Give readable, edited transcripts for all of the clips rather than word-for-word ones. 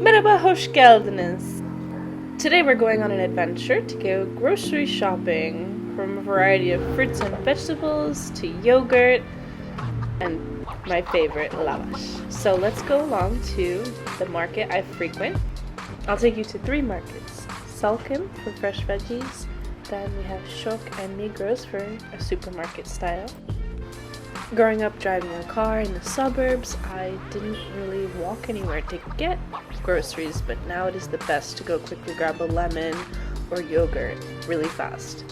Merhaba, hoş geldiniz. Today we're going on an adventure to go grocery shopping, from a variety of fruits and vegetables to yogurt and my favorite, lavash. So let's go along to the market I frequent. I'll take you to 3 markets. Salkim for fresh veggies, then we have Sok and Migros for a supermarket style. Growing up driving a car in the suburbs, I didn't really walk anywhere to get groceries, but now it is the best to go quickly grab a lemon or yogurt really fast.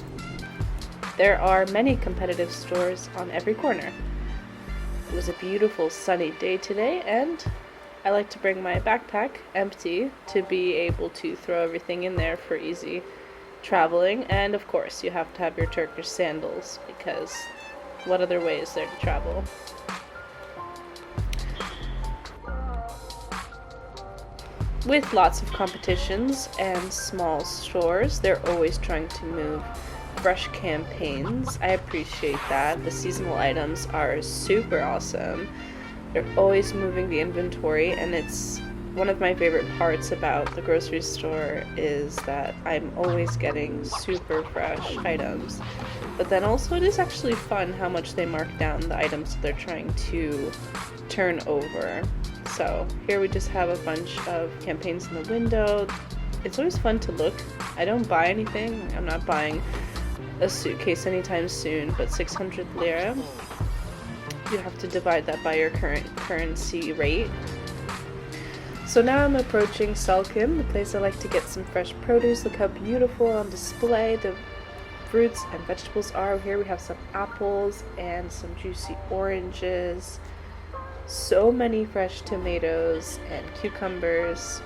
There are many competitive stores on every corner. It was a beautiful sunny day today, and I like to bring my backpack empty to be able to throw everything in there for easy traveling. And of course, you have to have your Turkish sandals, because what other way is there to travel? With lots of competitions and small stores, they're always trying to move fresh campaigns. I appreciate that. The seasonal items are super awesome. They're always moving the inventory, and it's one of my favorite parts about the grocery store is that I'm always getting super fresh items. But then also it is actually fun how much they mark down the items that they're trying to turn over. So here we just have a bunch of campaigns in the window. It's always fun to look. I don't buy anything. I'm not buying a suitcase anytime soon, but 600 lira. You have to divide that by your current currency rate. So now I'm approaching Salkim, the place I like to get some fresh produce. Look how beautiful on display the fruits and vegetables are. Here we have some apples and some juicy oranges. So many fresh tomatoes and cucumbers.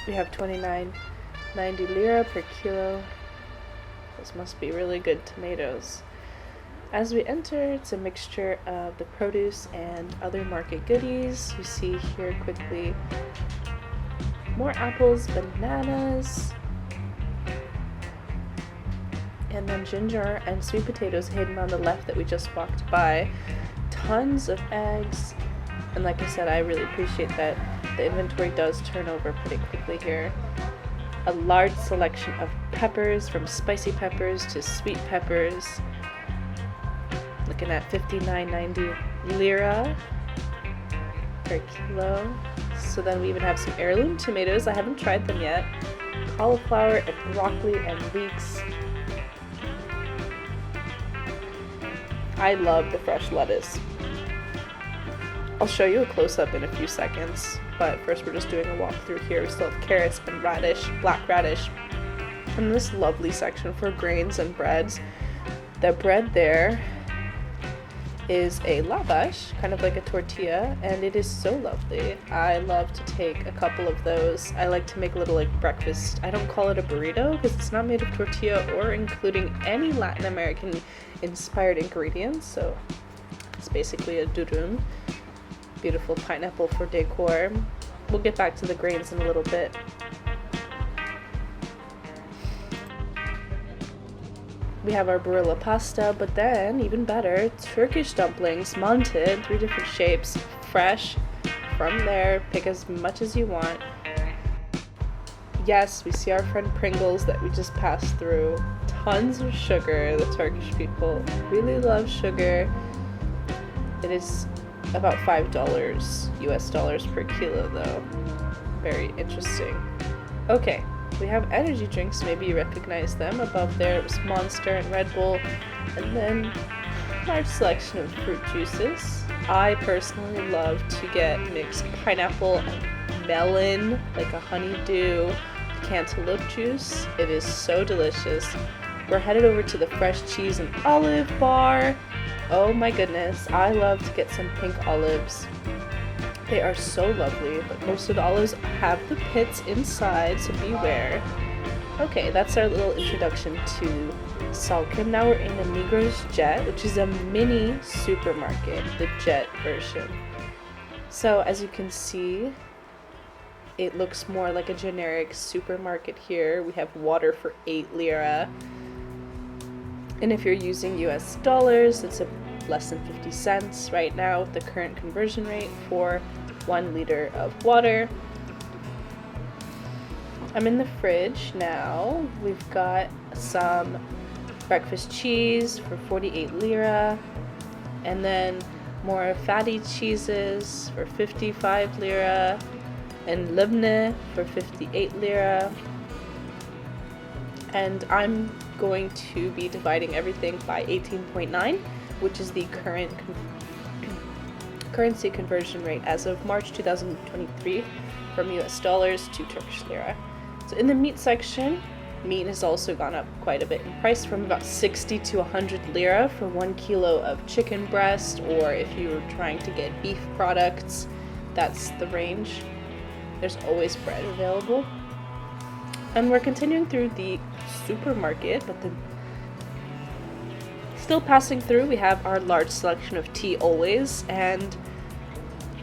We have 29.90 lira per kilo. Those must be really good tomatoes. As we enter, it's a mixture of the produce and other market goodies. You see here quickly more apples, bananas, and then ginger and sweet potatoes hidden on the left that we just walked by. Tons of eggs, and like I said, I really appreciate that the inventory does turn over pretty quickly here. A large selection of peppers, from spicy peppers to sweet peppers. Looking at 59.90 lira per kilo. So then we even have some heirloom tomatoes. I haven't tried them yet. Cauliflower and broccoli and leeks. I love the fresh lettuce. I'll show you a close-up in a few seconds, but first we're just doing a walkthrough here. We still have carrots and radish, black radish, and this lovely section for grains and breads. The bread there is a lavash, kind of like a tortilla, and it is so lovely. I love to take a couple of those. I like to make a little like breakfast. I don't call it a burrito because it's not made of tortilla or including any Latin American inspired ingredients, so it's basically a durum. Beautiful pineapple for decor. We'll get back to the grains in a little bit. We have our barilla pasta, but then, even better, Turkish dumplings, mounted, 3 different shapes, fresh from there. Pick as much as you want. Yes, we see our friend Pringles that we just passed through. Tons of sugar. The Turkish people really love sugar. It is about $5 US dollars per kilo, though. Very interesting. Okay. We have energy drinks, maybe you recognize them. Above there it was Monster and Red Bull, and then a large selection of fruit juices. I personally love to get mixed pineapple and melon, like a honeydew cantaloupe juice. It is so delicious. We're headed over to the fresh cheese and olive bar. Oh my goodness, I love to get some pink olives. They are so lovely, but most of the olives have the pits inside, so beware. Okay, that's our little introduction to Salkin. Now we're in the MİGROS Jet, which is a mini supermarket, the Jet version. So as you can see, it looks more like a generic supermarket here. We have water for 8 lira. And if you're using US dollars, it's less than 50 cents right now with the current conversion rate for 1 liter of water. I'm in the fridge now. We've got some breakfast cheese for 48 lira, and then more fatty cheeses for 55 lira, and Libne for 58 lira. And I'm going to be dividing everything by 18.9, which is the current currency conversion rate as of March 2023 from US dollars to Turkish lira. So in the meat section, meat has also gone up quite a bit in price, from about 60 to 100 lira for 1 kilo of chicken breast, or if you were trying to get beef products, that's the range. There's always bread available. And we're continuing through the supermarket, but still passing through, we have our large selection of tea always, and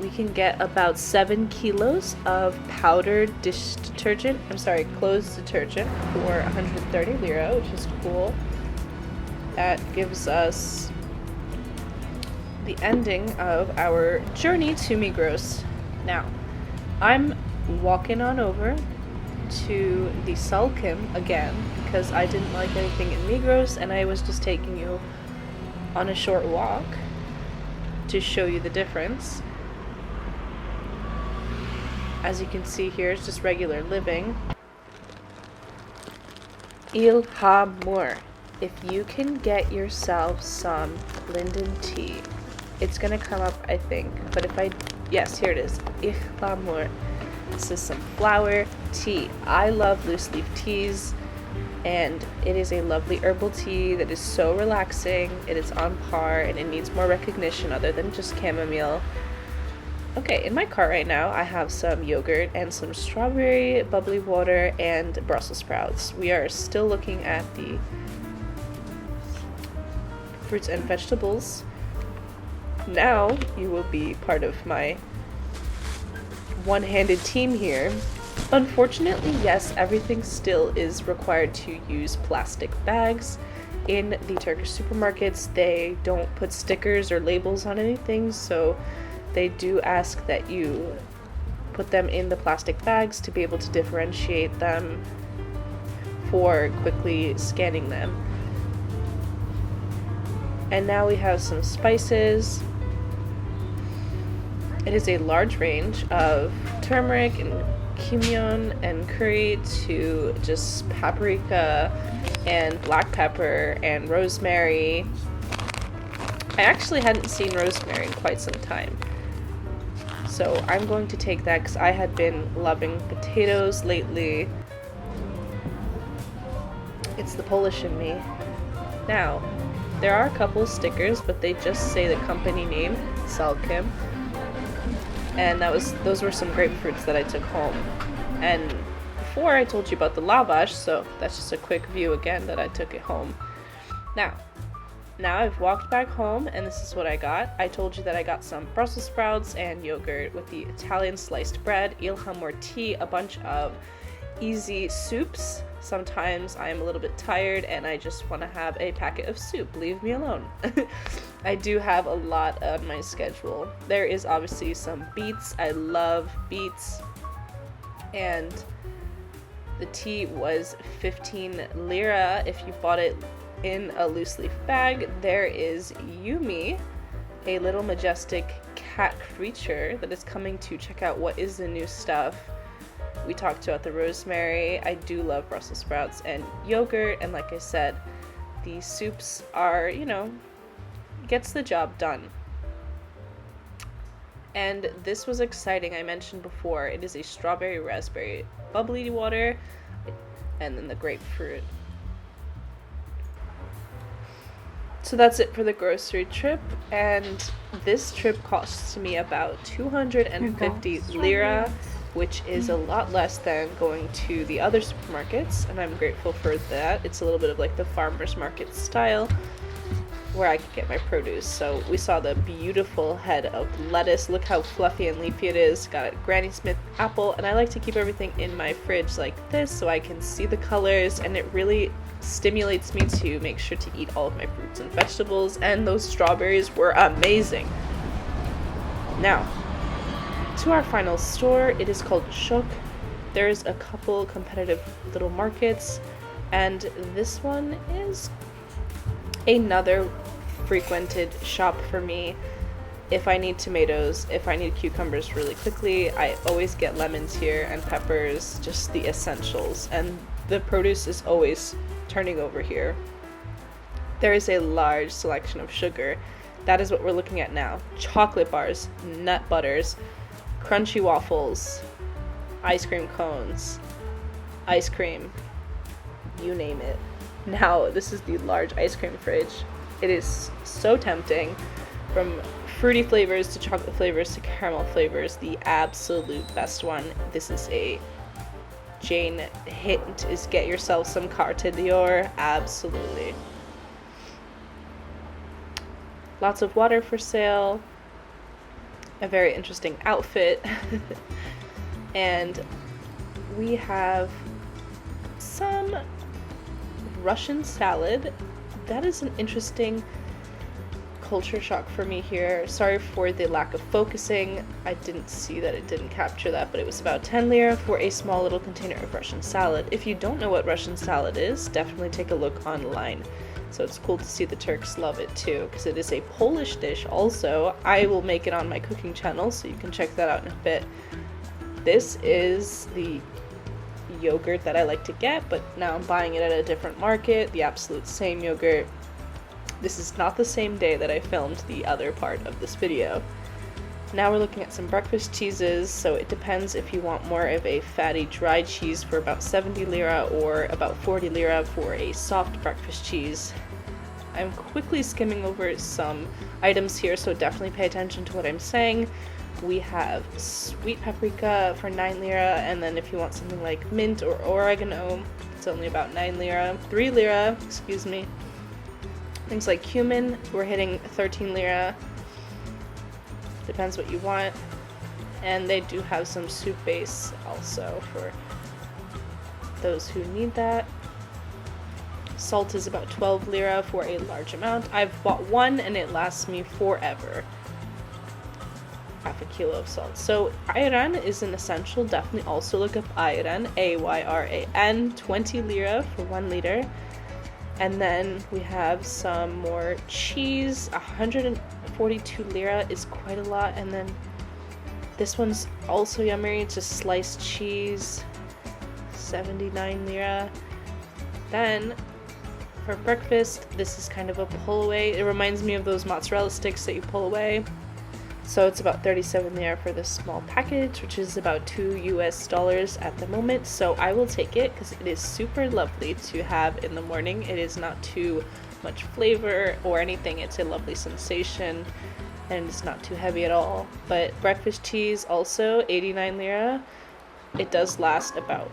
we can get about 7 kilos of powdered clothes detergent for 130 lira, which is cool. That gives us the ending of our journey to Migros. Now, I'm walking on over to the Salkim again because I didn't like anything in Migros, and I was just taking you on a short walk to show you the difference. As you can see here, it's just regular living. İzmİr. If you can get yourself some linden tea, it's gonna come up, I think. But yes, here it is. İZMİR. This is some flower tea. I love loose leaf teas, and it is a lovely herbal tea that is so relaxing. It is on par, and it needs more recognition other than just chamomile. Okay, in my cart right now, I have some yogurt and some strawberry bubbly water and Brussels sprouts. We are still looking at the fruits and vegetables. Now, you will be part of my one-handed team here. Unfortunately, yes, everything still is required to use plastic bags. In the Turkish supermarkets, they don't put stickers or labels on anything, so they do ask that you put them in the plastic bags to be able to differentiate them for quickly scanning them. And now we have some spices. It is a large range of turmeric and cumin and curry to just paprika and black pepper and rosemary. I actually hadn't seen rosemary in quite some time, so I'm going to take that because I had been loving potatoes lately. It's the Polish in me. Now, there are a couple stickers, but they just say the company name, Salkim. And those were some grapefruits that I took home. And before I told you about the lavash, so that's just a quick view again that I took it home. Now I've walked back home, and this is what I got. I told you that I got some Brussels sprouts and yogurt with the Italian sliced bread, İzmİr tea, a bunch of easy soups. Sometimes I'm a little bit tired and I just want to have a packet of soup. Leave me alone. I do have a lot on my schedule. There is obviously some beets. I love beets. And the tea was 15 lira if you bought it in a loose leaf bag. There is Yumi, a little majestic cat creature that is coming to check out what is the new stuff. We talked about the rosemary. I do love Brussels sprouts and yogurt, and like I said, the soups are, gets the job done. And this was exciting. I mentioned before, it is a strawberry raspberry bubbly water, and then the grapefruit. So that's it for the grocery trip, and this trip costs me about 250 lira, which is a lot less than going to the other supermarkets, and I'm grateful for that. It's a little bit of like the farmer's market style where I could get my produce. So we saw the beautiful head of lettuce. Look how fluffy and leafy it is. Got a Granny Smith apple, and I like to keep everything in my fridge like this so I can see the colors, and it really stimulates me to make sure to eat all of my fruits and vegetables, and those strawberries were amazing. Now, to our final store. It is called Sok There's a couple competitive little markets, and this one is another frequented shop for me. If I need tomatoes, if I need cucumbers really quickly, I always get lemons here and peppers, just the essentials, and the produce is always turning over here. There is a large selection of sugar. That is what we're looking at now. Chocolate bars, nut butters, crunchy waffles, ice cream cones, ice cream, you name it. Now, this is the large ice cream fridge. It is so tempting. From fruity flavors to chocolate flavors to caramel flavors, the absolute best one. This is a Jane hint, is get yourself some Carte d'Or. Absolutely. Lots of water for sale. A very interesting outfit. And we have some Russian salad. That is an interesting culture shock for me here. Sorry for the lack of focusing. I didn't see that it didn't capture that, but it was about 10 lira for a small little container of Russian salad. If you don't know what Russian salad is, definitely take a look online. So it's cool to see the Turks love it too, because it is a Polish dish also. I will make it on my cooking channel, so you can check that out in a bit. This is the yogurt that I like to get, but now I'm buying it at a different market, the absolute same yogurt. This is not the same day that I filmed the other part of this video. Now we're looking at some breakfast cheeses, so it depends if you want more of a fatty dry cheese for about 70 lira or about 40 lira for a soft breakfast cheese. I'm quickly skimming over some items here, so definitely pay attention to what I'm saying. We have sweet paprika for 9 lira, and then if you want something like mint or oregano, it's only about 9 lira. 3 lira, excuse me. Things like cumin, we're hitting 13 lira. Depends what you want. And they do have some soup base also for those who need that. Salt is about 12 lira for a large amount. I've bought one and it lasts me forever. Half a kilo of salt. So ayran is an essential. Definitely also look up ayran, A-Y-R-A-N, 20 lira for 1 liter. And then we have some more cheese. 142 lira is quite a lot. And then this one's also yummy. It's just sliced cheese. 79 lira. Then for breakfast, this is kind of a pull away. It reminds me of those mozzarella sticks that you pull away. So it's about 37 lira for this small package, which is about $2 US at the moment. So I will take it because it is super lovely to have in the morning. It is not too much flavor or anything. It's a lovely sensation and it's not too heavy at all. But breakfast cheese also 89 lira. It does last about,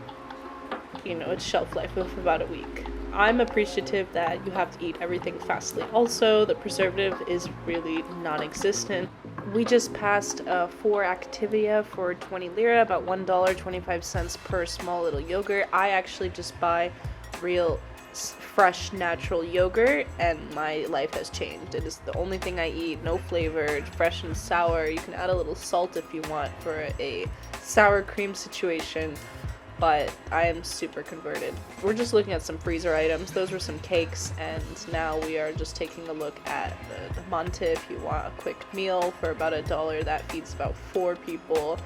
its shelf life of about a week. I'm appreciative that you have to eat everything fastly. Also, the preservative is really non-existent. We just passed 4 Activia for 20 lira, about $1.25 per small little yogurt. I actually just buy real fresh natural yogurt and my life has changed. It is the only thing I eat, no flavor, it's fresh and sour. You can add a little salt if you want for a sour cream situation, but I am super converted. We're just looking at some freezer items. Those were some cakes, and now we are just taking a look at the mante if you want a quick meal for about $1. That feeds about 4 people.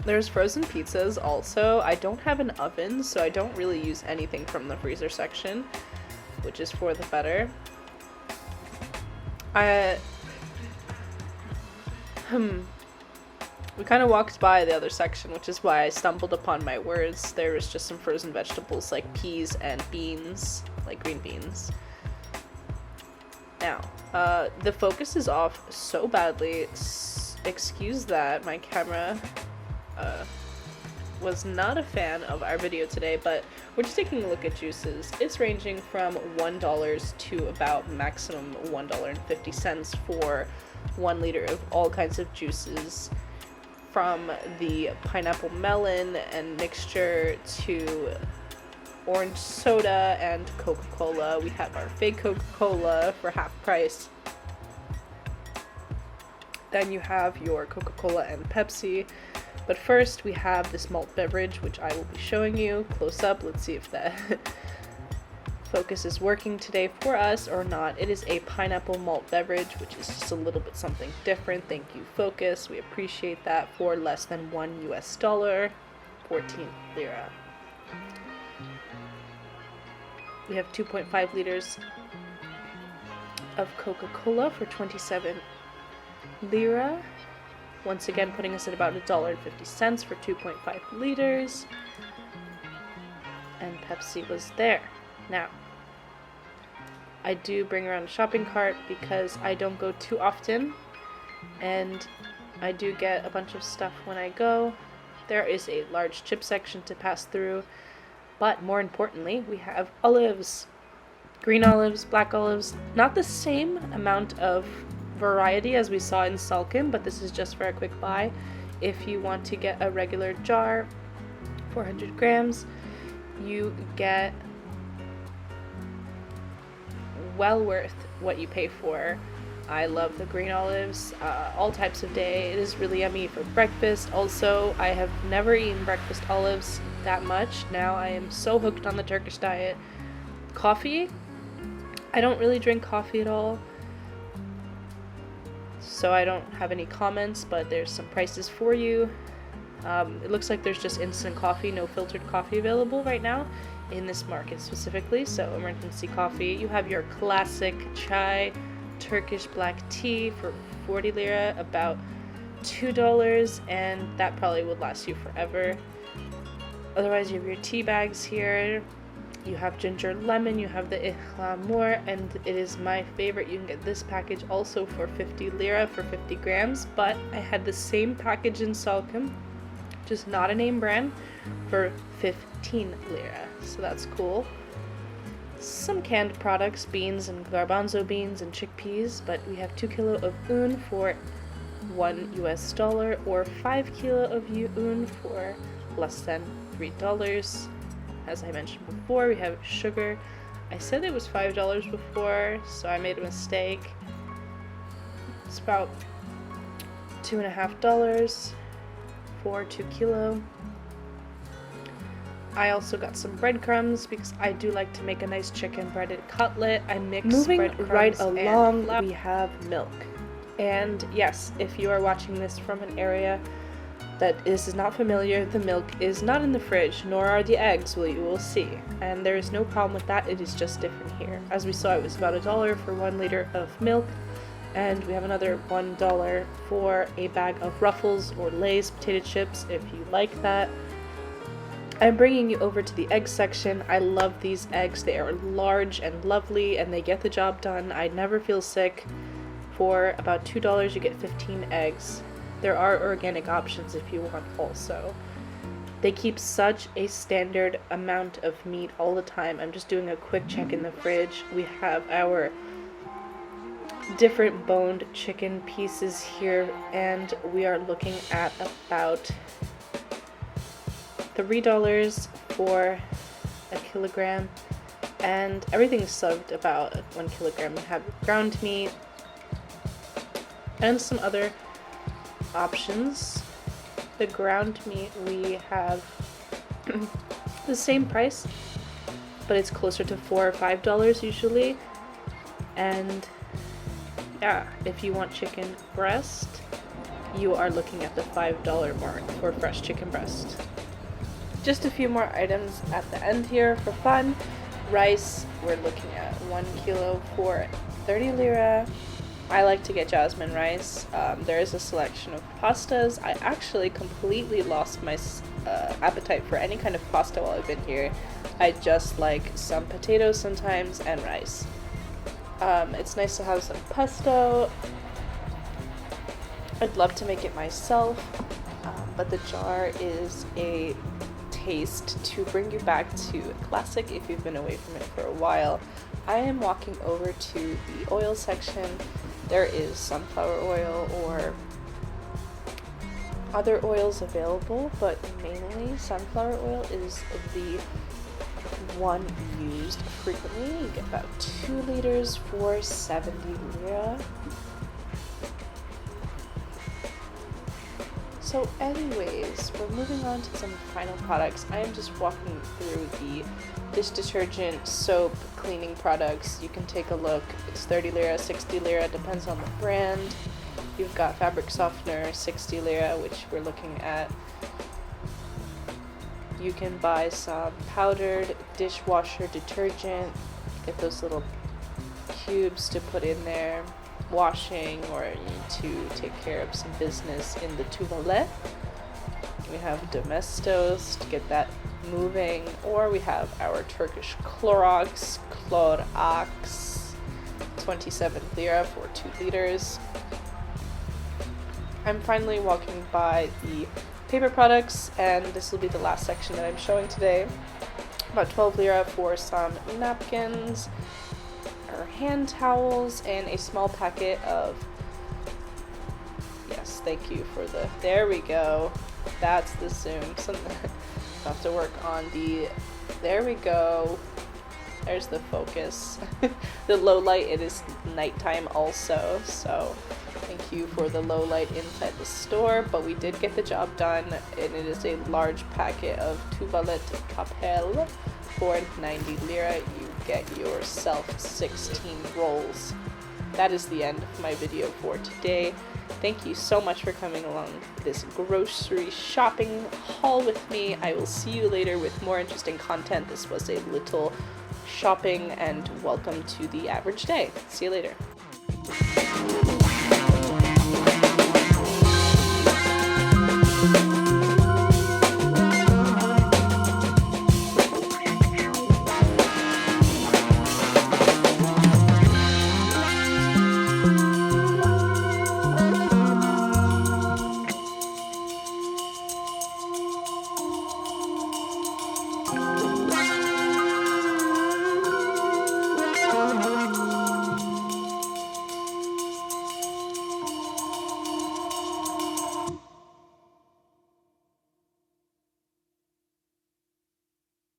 There's frozen pizzas also. I don't have an oven, so I don't really use anything from the freezer section, which is for the better. We kind of walked by the other section, which is why I stumbled upon my words. There was just some frozen vegetables like peas and beans, like green beans. Now, the focus is off so badly. Excuse that, my camera was not a fan of our video today, but we're just taking a look at juices. It's ranging from $1 to about maximum $1.50 for 1 liter of all kinds of juices. From the pineapple melon and mixture to orange soda and Coca-Cola. We have our fake Coca-Cola for half price. Then you have your Coca-Cola and Pepsi, But first we have this malt beverage, which I will be showing you close up. Let's see if that focus is working today for us or not. It is a pineapple malt beverage, which is just a little bit something different. Thank you, focus. We appreciate that, for less than $1 US, 14 lira. We have 2.5 liters of Coca-Cola for 27 lira. Once again, putting us at about $1.50 for 2.5 liters. And Pepsi was there. Now, I do bring around a shopping cart because I don't go too often, and I do get a bunch of stuff when I go. There is a large chip section to pass through, but more importantly, we have olives. Green olives, black olives, not the same amount of variety as we saw in Salkim, but this is just for a quick buy. If you want to get a regular jar, 400 grams, you get well worth what you pay for. I love the green olives, all types of day. It is really yummy for breakfast. Also, I have never eaten breakfast olives that much. Now I am so hooked on the Turkish diet. Coffee, I don't really drink coffee at all, so I don't have any comments, but there's some prices for you. It looks like there's just instant coffee, no filtered coffee available right now in this market specifically, so emergency coffee. You have your classic chai, Turkish black tea for 40 lira, about $2, and that probably would last you forever. Otherwise, you have your tea bags here. You have ginger lemon, you have the ihlamur, and it is my favorite. You can get this package also for 50 lira for 50 grams, but I had the same package in Salkim, just not a name brand, for 15 lira, so that's cool. Some canned products, beans and garbanzo beans and chickpeas, but we have 2 kilo of un for $1 US, or 5 kilo of un for less than $3. As I mentioned before, we have sugar. I said it was $5 before, so I made a mistake. It's about $2.50 for 2 kilo. I also got some breadcrumbs because I do like to make a nice chicken breaded cutlet. I mix breadcrumbs right along, and we have milk. And yes, if you are watching this from an area that is not familiar, the milk is not in the fridge, nor are the eggs, well, you will see. And there is no problem with that, it is just different here. As we saw, it was about $1 for 1 liter of milk, and we have another $1 for a bag of Ruffles or Lay's potato chips if you like that. I'm bringing you over to the egg section. I love these eggs. They are large and lovely, and they get the job done. I never feel sick. For about $2, you get 15 eggs. There are organic options if you want also. They keep such a standard amount of meat all the time. I'm just doing a quick check in the fridge. We have our different boned chicken pieces here, and we are looking at about $3 for a kilogram, and everything's subbed about 1 kilogram. We have ground meat and some other options. The ground meat, we have the same price, but it's closer to $4 or $5 usually. And yeah, if you want chicken breast, you are looking at the $5 mark for fresh chicken breast. Just a few more items at the end here for fun. Rice, we're looking at 1 kilo for 30 lira. I like to get jasmine rice. There is a selection of pastas. I actually completely lost my appetite for any kind of pasta while I've been here. I just like some potatoes sometimes and rice. It's nice to have some pesto. I'd love to make it myself, but the jar is a taste to bring you back to a classic if you've been away from it for a while. I am walking over to the oil section. There is sunflower oil or other oils available, but mainly sunflower oil is the one used frequently. You get about 2 liters for 70 lira. So anyways, we're moving on to some final products. I am just walking through the dish detergent, soap, cleaning products. You can take a look. It's 30 lira, 60 lira, depends on the brand. You've got fabric softener, 60 lira, which we're looking at. You can buy some powdered dishwasher detergent. Get those little cubes to put in there. Washing, or you need to take care of some business in the toilet. We have Domestos to get that moving, or we have our Turkish Clorox, 27 lira for 2 liters. I'm finally walking by the paper products, and this will be the last section that I'm showing today. About 12 lira for some napkins, or hand towels, and a small packet of, yes, thank you for the, there we go, that's the zoom. I'll have to work on the, there we go, there's the focus. The low light, it is nighttime also, so thank you for the low light inside the store, but we did get the job done, and it is a large packet of tuvalet kapel for 90 lira. You get yourself 16 rolls. That is the end of my video for today. Thank you so much for coming along this grocery shopping haul with me. I will see you later with more interesting content. This was a little shopping, and welcome to the average day. See you later.